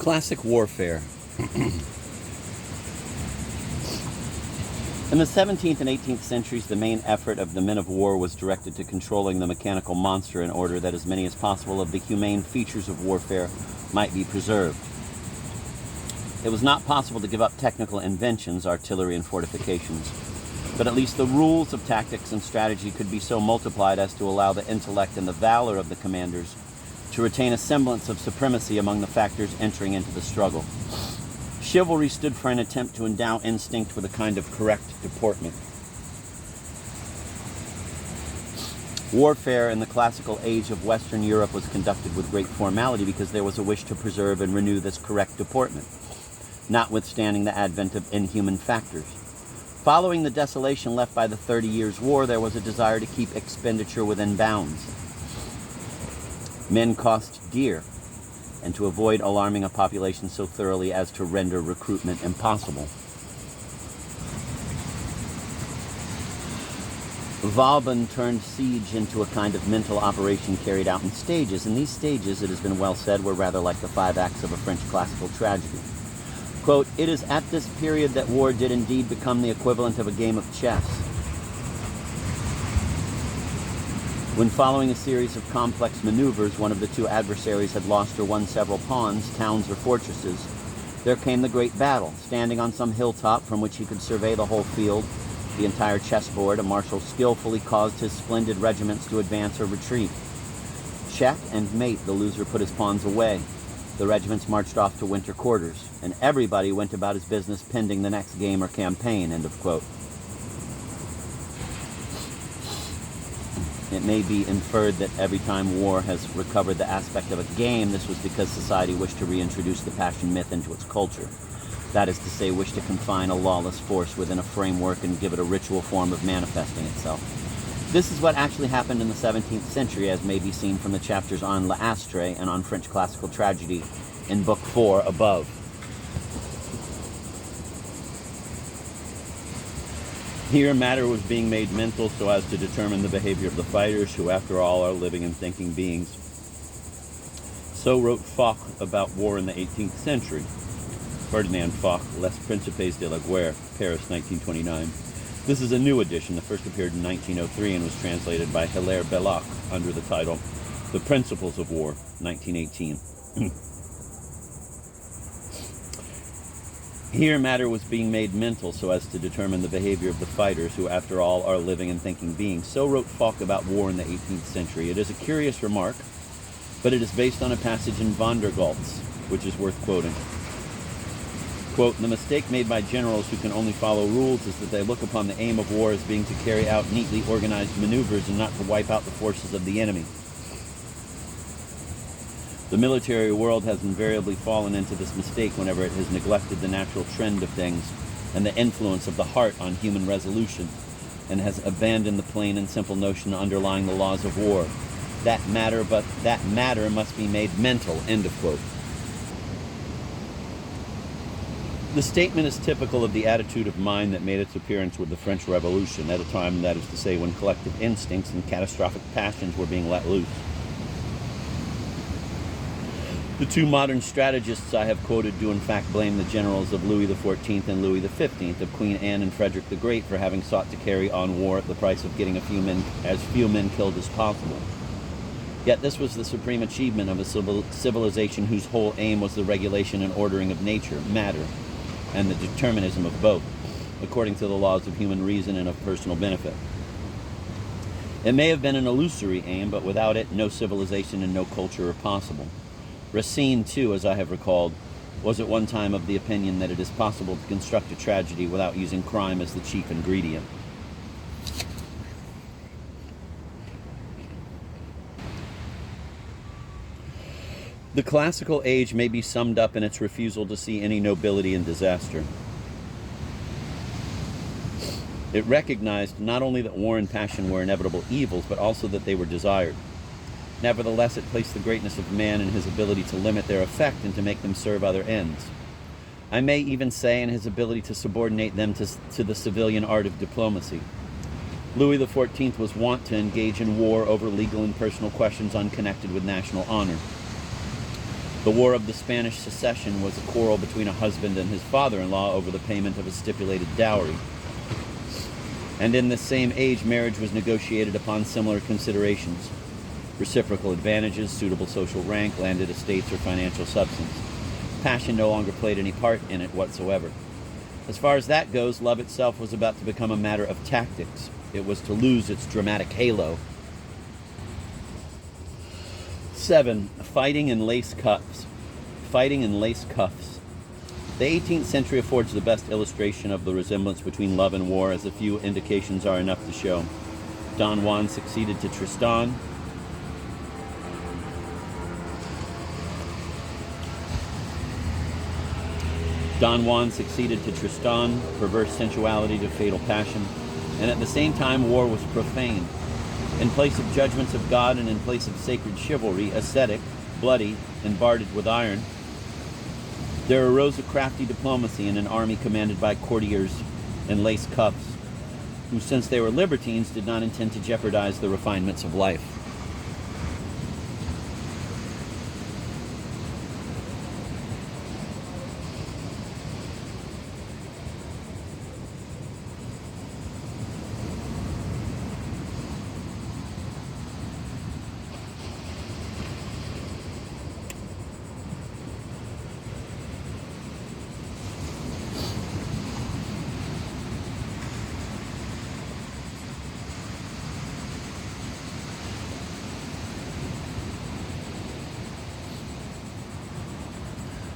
Classic warfare. In the 17th and 18th centuries, the main effort of the men of war was directed to controlling the mechanical monster in order that as many as possible of the humane features of warfare might be preserved. It was not possible to give up technical inventions, artillery and fortifications, but at least the rules of tactics and strategy could be so multiplied as to allow the intellect and the valor of the commanders to retain a semblance of supremacy among the factors entering into the struggle. Chivalry stood for an attempt to endow instinct with a kind of correct deportment. Warfare in the classical age of Western Europe was conducted with great formality because there was a wish to preserve and renew this correct deportment, notwithstanding the advent of inhuman factors. Following the desolation left by the 30 Years' War, there was a desire to keep expenditure within bounds. Men cost dear, and to avoid alarming a population so thoroughly as to render recruitment impossible. Vauban turned siege into a kind of mental operation carried out in stages, and these stages, it has been well said, were rather like the 5 acts of a French classical tragedy. Quote, "It is at this period that war did indeed become the equivalent of a game of chess. When following a series of complex maneuvers, one of the two adversaries had lost or won several pawns, towns, or fortresses, there came the great battle. Standing on some hilltop from which he could survey the whole field, the entire chessboard, a marshal skillfully caused his splendid regiments to advance or retreat. Check and mate, the loser put his pawns away. The regiments marched off to winter quarters, and everybody went about his business pending the next game or campaign," end of quote. It may be inferred that every time war has recovered the aspect of a game, this was because society wished to reintroduce the passion myth into its culture. That is to say, wished to confine a lawless force within a framework and give it a ritual form of manifesting itself. This is what actually happened in the 17th century, as may be seen from the chapters on L'Astre and on French classical tragedy in Book 4 above. Here, matter was being made mental so as to determine the behavior of the fighters, who after all are living and thinking beings. So wrote Foch about war in the 18th century. Ferdinand Foch, Les Principes de la Guerre, Paris, 1929. This is a new edition. The first appeared in 1903 and was translated by Hilaire Belloc under the title The Principles of War, 1918. Here, matter was being made mental so as to determine the behavior of the fighters, who after all are living and thinking beings. So wrote Foch about war in the 18th century. It is a curious remark, but it is based on a passage in Van der Goltz, which is worth quoting. Quote, "The mistake made by generals who can only follow rules is that they look upon the aim of war as being to carry out neatly organized maneuvers and not to wipe out the forces of the enemy. The military world has invariably fallen into this mistake whenever it has neglected the natural trend of things and the influence of the heart on human resolution, and has abandoned the plain and simple notion underlying the laws of war. That matter must be made mental," end of quote. The statement is typical of the attitude of mind that made its appearance with the French Revolution, at a time, that is to say, when collective instincts and catastrophic passions were being let loose. The two modern strategists I have quoted do in fact blame the generals of Louis XIV and Louis XV, of Queen Anne and Frederick the Great, for having sought to carry on war at the price of getting as few men killed as possible. Yet this was the supreme achievement of a civilization whose whole aim was the regulation and ordering of nature, matter, and the determinism of both, according to the laws of human reason and of personal benefit. It may have been an illusory aim, but without it, no civilization and no culture are possible. Racine, too, as I have recalled, was at one time of the opinion that it is possible to construct a tragedy without using crime as the chief ingredient. The classical age may be summed up in its refusal to see any nobility in disaster. It recognized not only that war and passion were inevitable evils, but also that they were desired. Nevertheless, it placed the greatness of man in his ability to limit their effect and to make them serve other ends. I may even say in his ability to subordinate them to the civilian art of diplomacy. Louis XIV was wont to engage in war over legal and personal questions unconnected with national honor. The War of the Spanish Succession was a quarrel between a husband and his father-in-law over the payment of a stipulated dowry. And in this same age, marriage was negotiated upon similar considerations: reciprocal advantages, suitable social rank, landed estates, or financial substance. Passion no longer played any part in it whatsoever. As far as that goes, love itself was about to become a matter of tactics. It was to lose its dramatic halo. 7. Fighting in lace cuffs. Fighting in lace cuffs. The 18th century affords the best illustration of the resemblance between love and war, as a few indications are enough to show. Don Juan succeeded to Tristan. Don Juan succeeded to Tristan, perverse sensuality to fatal passion, and at the same time war was profaned. In place of judgments of God and in place of sacred chivalry, ascetic, bloody, and barded with iron, there arose a crafty diplomacy in an army commanded by courtiers in lace cuffs, who, since they were libertines, did not intend to jeopardize the refinements of life.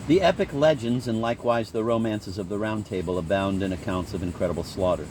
The epic legends and likewise the romances of the Round Table abound in accounts of incredible slaughter.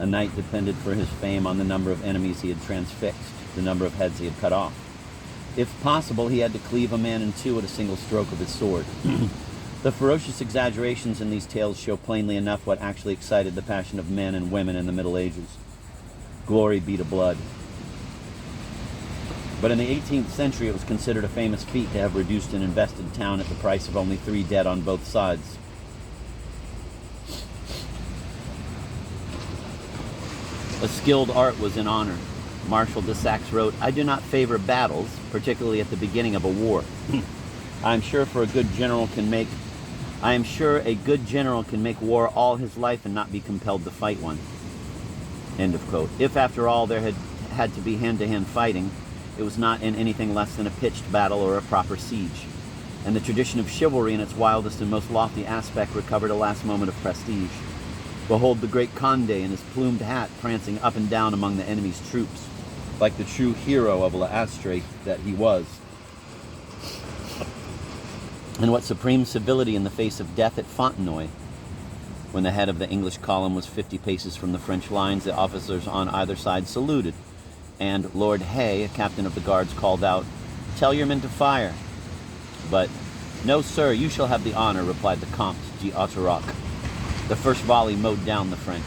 A knight depended for his fame on the number of enemies he had transfixed, the number of heads he had cut off. If possible, he had to cleave a man in two at a single stroke of his sword. The ferocious exaggerations in these tales show plainly enough what actually excited the passion of men and women in the Middle Ages. Glory be to blood. But in the 18th century, it was considered a famous feat to have reduced an invested town at the price of only 3 dead on both sides. A skilled art was in honor. Marshal de Saxe wrote, "I do not favor battles, particularly at the beginning of a war. I am sure a good general can make war all his life and not be compelled to fight one." End of quote. If, after all, there had to be hand-to-hand fighting, it was not in anything less than a pitched battle or a proper siege. And the tradition of chivalry in its wildest and most lofty aspect recovered a last moment of prestige. Behold the great Conde in his plumed hat prancing up and down among the enemy's troops, like the true hero of L'Astre that he was. And what supreme civility in the face of death at Fontenoy. When the head of the English column was 50 paces from the French lines, the officers on either side saluted, and Lord Hay, a captain of the guards, called out, "Tell your men to fire." But, "No, sir, you shall have the honor," replied the Comte d'Autorac. The first volley mowed down the French.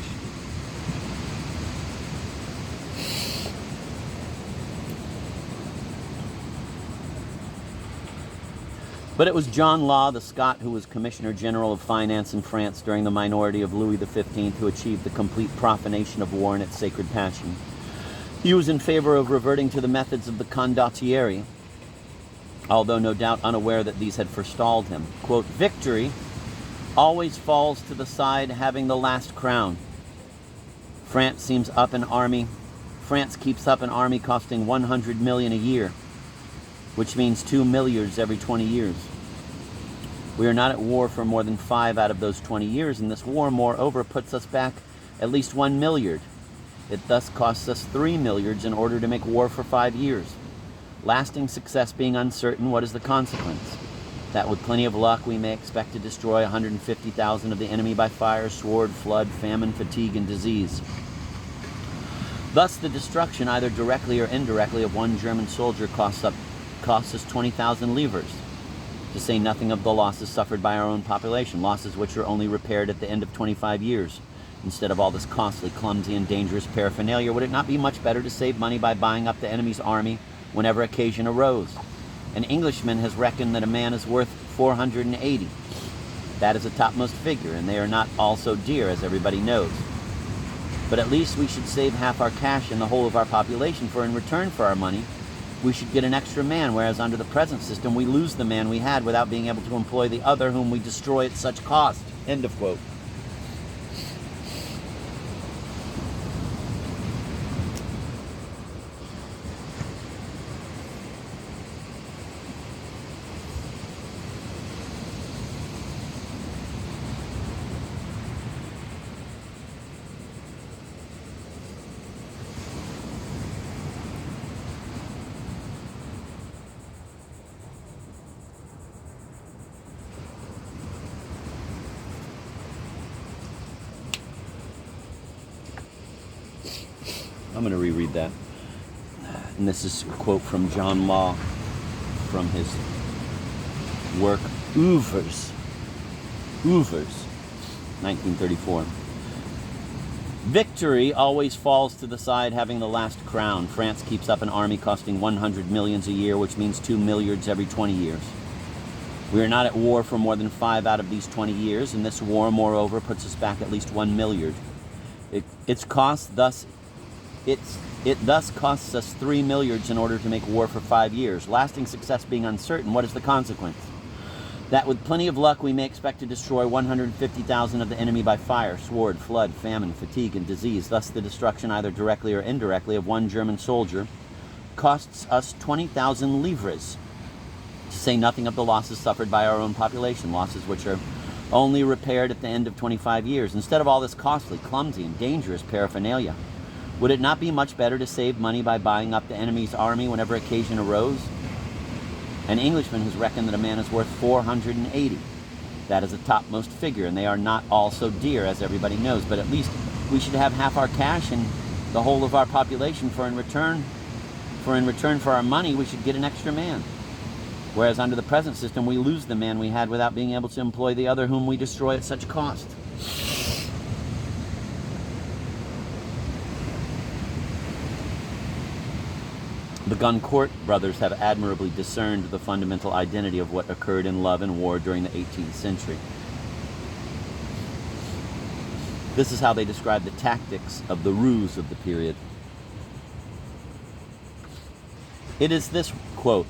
But it was John Law, the Scot, who was Commissioner General of Finance in France during the minority of Louis XV, who achieved the complete profanation of war and its sacred passion. He was in favor of reverting to the methods of the condottieri, although no doubt unaware that these had forestalled him. Quote, "Victory always falls to the side having the last crown. France keeps up an army costing 100 million a year, which means 2 milliards every 20 years. We are not at war for more than 5 out of those 20 years, and this war, moreover, puts us back at least 1 milliard. It thus costs us 3 milliards in order to make war for 5 years. Lasting success being uncertain, what is the consequence? That with plenty of luck we may expect to destroy 150,000 of the enemy by fire, sword, flood, famine, fatigue, and disease. Thus the destruction, either directly or indirectly, of one German soldier costs us 20,000 livres, to say nothing of the losses suffered by our own population, losses which are only repaired at the end of 25 years. Instead of all this costly, clumsy, and dangerous paraphernalia, would it not be much better to save money by buying up the enemy's army whenever occasion arose? An Englishman has reckoned that a man is worth 480. That is a topmost figure, and they are not all so dear, as everybody knows. But at least we should save half our cash and the whole of our population, for in return for our money, we should get an extra man, whereas under the present system, we lose the man we had without being able to employ the other whom we destroy at such cost. End of quote. I'm going to reread that. And this is a quote from John Law from his work Ouvres, 1934. Victory always falls to the side having the last crown. France keeps up an army costing 100 millions a year, which means 2 milliards every 20 years. We are not at war for more than 5 out of these 20 years, and this war, moreover, puts us back at least 1 milliard. It thus costs us 3 milliards in order to make war for 5 years. Lasting success being uncertain, what is the consequence? That with plenty of luck we may expect to destroy 150,000 of the enemy by fire, sword, flood, famine, fatigue, and disease. Thus the destruction, either directly or indirectly, of one German soldier costs us 20,000 livres, to say nothing of the losses suffered by our own population, losses which are only repaired at the end of 25 years. Instead of all this costly, clumsy, and dangerous paraphernalia, would it not be much better to save money by buying up the enemy's army whenever occasion arose? An Englishman has reckoned that a man is worth 480. That is a topmost figure, and they are not all so dear, as everybody knows, but at least we should have half our cash and the whole of our population, for in return for our money, we should get an extra man. Whereas under the present system, we lose the man we had without being able to employ the other whom we destroy at such cost. The Goncourt brothers have admirably discerned the fundamental identity of what occurred in love and war during the 18th century. This is how they describe the tactics of the ruse of the period. It is this, quote,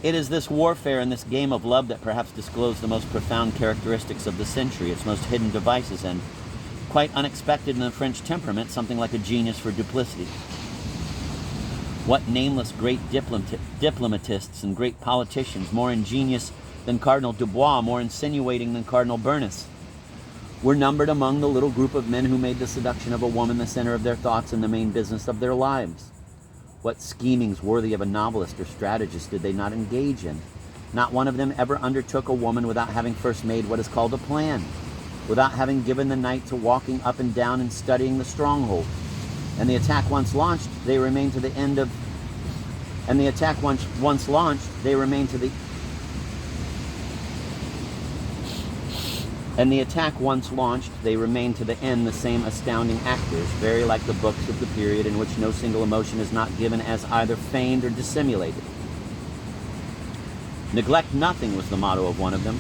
"It is this warfare and this game of love that perhaps disclose the most profound characteristics of the century, its most hidden devices, and, quite unexpected in the French temperament, something like a genius for duplicity. What nameless great diplomatists and great politicians, more ingenious than Cardinal Dubois, more insinuating than Cardinal Bernis, were numbered among the little group of men who made the seduction of a woman the center of their thoughts and the main business of their lives. What schemings worthy of a novelist or strategist did they not engage in? Not one of them ever undertook a woman without having first made what is called a plan, without having given the night to walking up and down and studying the stronghold. And the attack once launched, they remain to the end of... And the attack once launched, they remain to the... And the attack once launched, they remain to the end the same astounding actors, very like the books of the period in which no single emotion is not given as either feigned or dissimulated. Neglect nothing was the motto of one of them.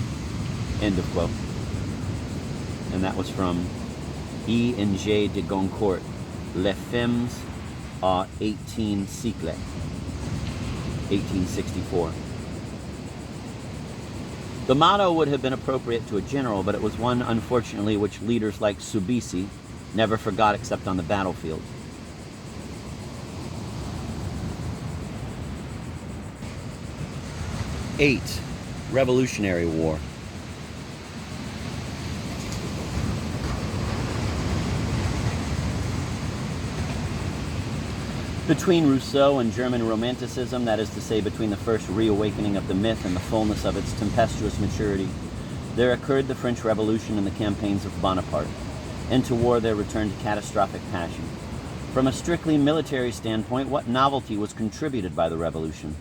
End of quote. And that was from E. and J. de Goncourt, Les Femmes à 18 siècles, 1864. The motto would have been appropriate to a general, but it was one, unfortunately, which leaders like Soubise never forgot except on the battlefield. Eight, Revolutionary War. Between Rousseau and German Romanticism, that is to say, between the first reawakening of the myth and the fullness of its tempestuous maturity, there occurred the French Revolution and the campaigns of Bonaparte. Into war there returned catastrophic passion. From a strictly military standpoint, what novelty was contributed by the Revolution?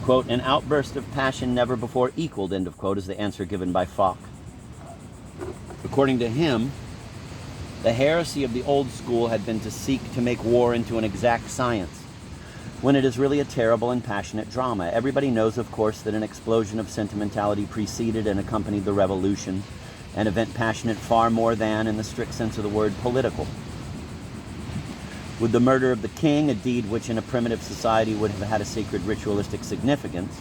Quote, an outburst of passion never before equaled, end of quote, is the answer given by Foch. According to him, the heresy of the old school had been to seek to make war into an exact science, when it is really a terrible and passionate drama. Everybody knows, of course, that an explosion of sentimentality preceded and accompanied the revolution, an event passionate far more than, in the strict sense of the word, political. Would the murder of the king, a deed which in a primitive society would have had a sacred ritualistic significance,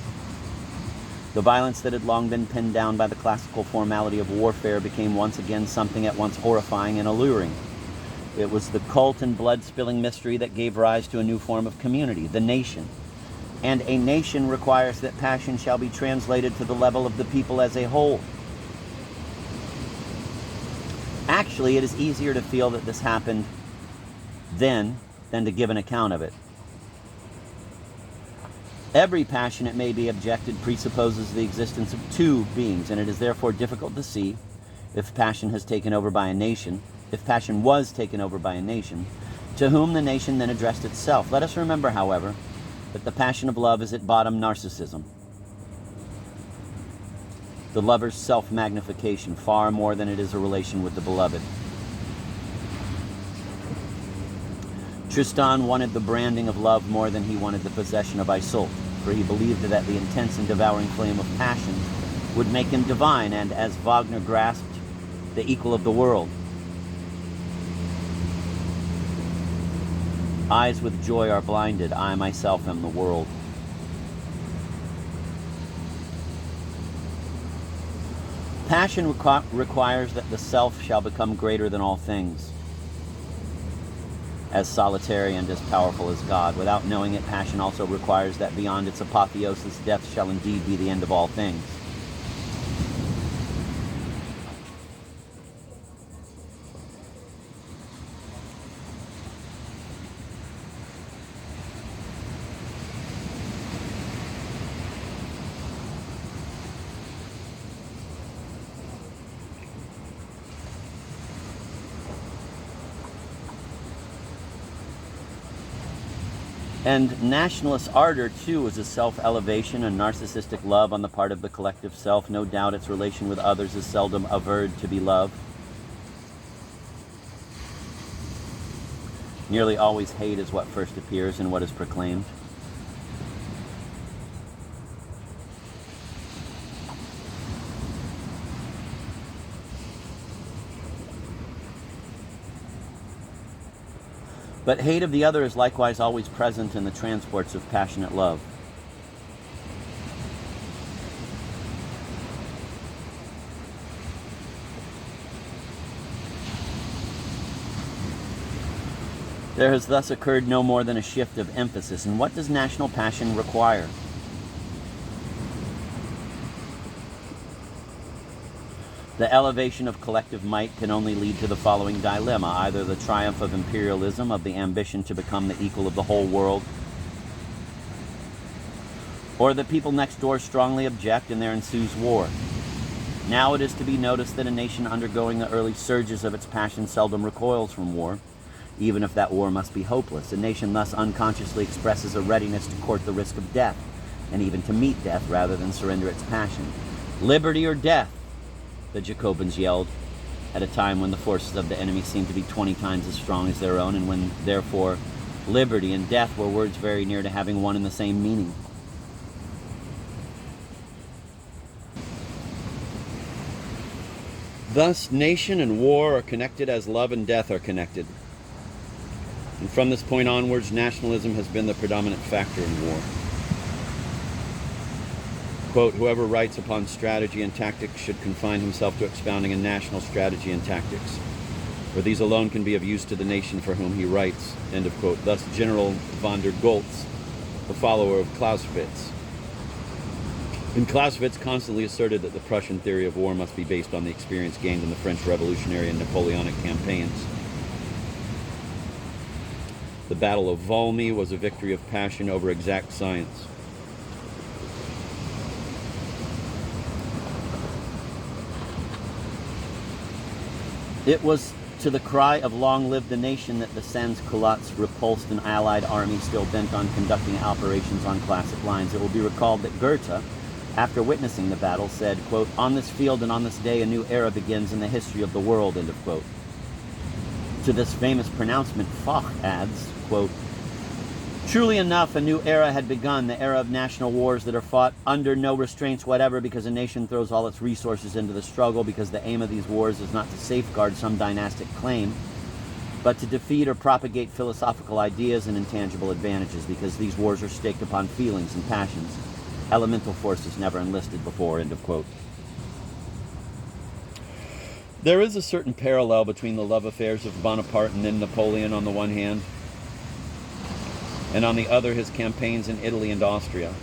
the violence that had long been pinned down by the classical formality of warfare became once again something at once horrifying and alluring. It was the cult and blood-spilling mystery that gave rise to a new form of community, the nation. And a nation requires that passion shall be translated to the level of the people as a whole. Actually, it is easier to feel that this happened then than to give an account of it. Every passion, it may be objected, presupposes the existence of two beings, and it is therefore difficult to see if passion has taken over by a nation, if passion was taken over by a nation, to whom the nation then addressed itself. Let us remember, however, that the passion of love is at bottom narcissism, the lover's self-magnification, far more than it is a relation with the beloved. Tristan wanted the branding of love more than he wanted the possession of Isolde, for he believed that the intense and devouring flame of passion would make him divine and, as Wagner grasped, the equal of the world. Eyes with joy are blinded, I myself am the world. Passion requires that the self shall become greater than all things, as solitary and as powerful as God. Without knowing it, passion also requires that beyond its apotheosis, death shall indeed be the end of all things. And nationalist ardor, too, is a self-elevation, a narcissistic love on the part of the collective self. No doubt its relation with others is seldom averred to be love. Nearly always hate is what first appears and what is proclaimed. But hate of the other is likewise always present in the transports of passionate love. There has thus occurred no more than a shift of emphasis. And what does national passion require? The elevation of collective might can only lead to the following dilemma: either the triumph of imperialism, of the ambition to become the equal of the whole world, or the people next door strongly object and there ensues war. Now it is to be noticed that a nation undergoing the early surges of its passion seldom recoils from war, even if that war must be hopeless. A nation thus unconsciously expresses a readiness to court the risk of death, and even to meet death rather than surrender its passion. Liberty or death, the Jacobins yelled, at a time when the forces of the enemy seemed to be 20 times as strong as their own, and when, therefore, liberty and death were words very near to having one and the same meaning. Thus, nation and war are connected as love and death are connected. And from this point onwards, nationalism has been the predominant factor in war. Quote, whoever writes upon strategy and tactics should confine himself to expounding a national strategy and tactics, for these alone can be of use to the nation for whom he writes, end of quote. Thus General von der Goltz, the follower of Clausewitz. And Clausewitz constantly asserted that the Prussian theory of war must be based on the experience gained in the French Revolutionary and Napoleonic campaigns. The Battle of Valmy was a victory of passion over exact science. It was to the cry of long live the nation that the sans-culottes repulsed an Allied army still bent on conducting operations on classic lines. It will be recalled that Goethe, after witnessing the battle, said, quote, on this field and on this day a new era begins in the history of the world, end of quote. To this famous pronouncement, Foch adds, quote, truly enough, a new era had begun, the era of national wars that are fought under no restraints whatever, because a nation throws all its resources into the struggle, because the aim of these wars is not to safeguard some dynastic claim, but to defeat or propagate philosophical ideas and intangible advantages, because these wars are staked upon feelings and passions, elemental forces never enlisted before, end of quote. There is a certain parallel between the love affairs of Bonaparte and then Napoleon on the one hand, and on the other his campaigns in Italy and Austria.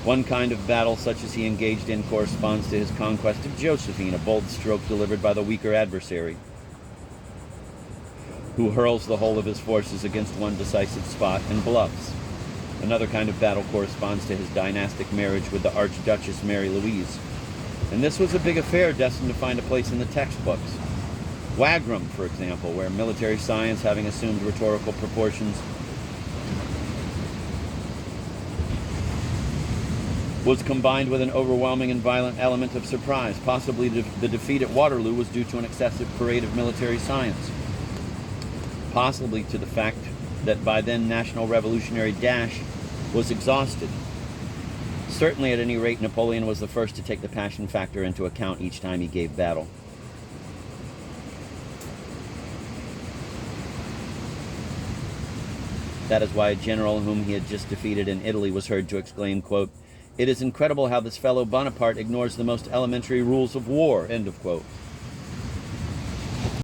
One kind of battle such as he engaged in corresponds to his conquest of Josephine, a bold stroke delivered by the weaker adversary, who hurls the whole of his forces against one decisive spot and bluffs. Another kind of battle corresponds to his dynastic marriage with the Archduchess Mary Louise. And this was a big affair destined to find a place in the textbooks. Wagram, for example, where military science, having assumed rhetorical proportions, was combined with an overwhelming and violent element of surprise. Possibly the defeat at Waterloo was due to an excessive parade of military science. Possibly to the fact that by then National Revolutionary dash was exhausted. Certainly, at any rate, Napoleon was the first to take the passion factor into account each time he gave battle. That is why a general whom he had just defeated in Italy was heard to exclaim, quote, "It is incredible how this fellow Bonaparte ignores the most elementary rules of war," end of quote.